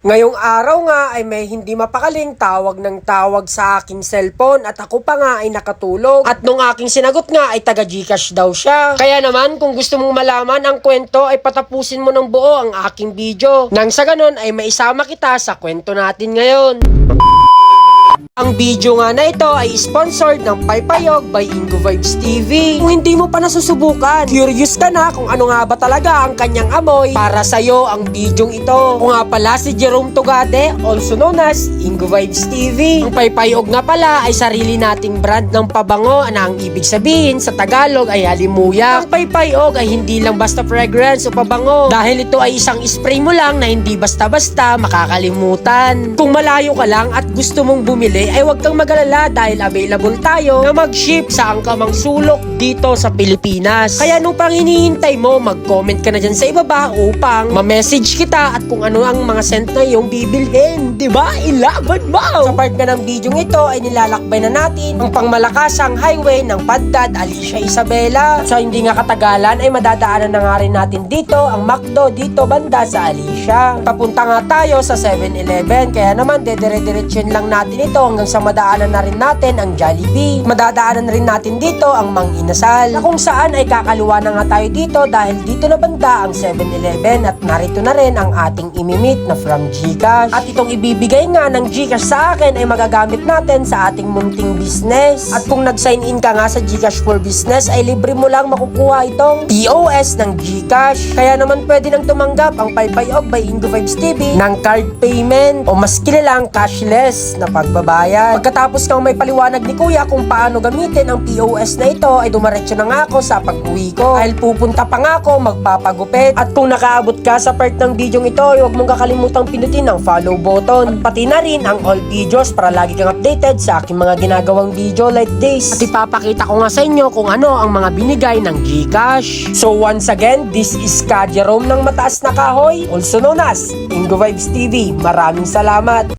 Ngayong araw nga ay may hindi mapakaling tawag ng tawag sa aking cellphone at ako pa nga ay nakatulog. At nung aking sinagot nga ay taga Gcash daw siya. Kaya naman kung gusto mong malaman ang kwento ay patapusin mo ng buo ang aking video. Nang sa ganon ay maisama kita sa kwento natin ngayon. Ang video nga na ito ay sponsored ng Paypayog by Ingo Vibes TV. Kung hindi mo pa nasusubukan, curious ka na kung ano nga ba talaga ang kanyang amoy, para sa'yo ang bidyong ito. Kung nga pala si Jerome Tugade, also known as Ingo Vibes TV. Ang Paypayog nga pala ay sarili nating brand ng pabango na ang ibig sabihin sa Tagalog ay halimuyak. Ang Paypayog ay hindi lang basta fragrance o pabango, dahil ito ay isang spray mo lang na hindi basta-basta makakalimutan. Kung malayo ka lang at gusto mong bumili ay huwag kang mag-alala dahil available tayo na mag-ship sa angkamang sulok dito sa Pilipinas. Kaya nung pang hinihintay mo, mag-comment ka na dyan sa ibaba upang ma-message kita at kung ano ang mga scent na iyong bibilhin. Diba? Ilaban mo! Sa part nga ng video ito ay nilalakbay na natin ang pangmalakasang highway ng Padtad, Alicia Isabela. So hindi nga katagalan ay madadaanan na nga rin natin dito ang McDo dito banda sa Alicia. Papunta nga tayo sa 7-Eleven, kaya naman dedire-diretsyon lang natin ito hanggang sa madaanan na rin natin ang Jollibee. Madadaanan na rin natin dito ang Mang Inasal, na kung saan ay kakaliwa na nga tayo dito dahil dito na banda ang 7-Eleven at narito na rin ang ating imimit na from Gcash. At itong ibibigay nga ng Gcash sa akin ay magagamit natin sa ating munting business. At kung nag-sign in ka nga sa Gcash for Business ay libre mo lang makukuha itong POS ng Gcash. Kaya naman pwede nang tumanggap ang Paypayog by Ingo Vibes TV ng card payment o mas kilalang cashless na pagbabayad. Pagkatapos kang may paliwanag ni Kuya kung paano gamitin ang POS na ito ay dumiretso na nga ako sa pag-uwi ko dahil pupunta pa nga ako magpapagupit. At kung nakaabot ka sa part ng video ito ay huwag mong kakalimutang pinutin ang follow button at pati na rin ang all videos para lagi kang updated sa aking mga ginagawang video like this. At ipapakita ko nga sa inyo kung ano ang mga binigay ng Gcash. So once again, this is Ka Jerome ng Mataas na Kahoy, also known as Ingo Vibes TV. Maraming salamat!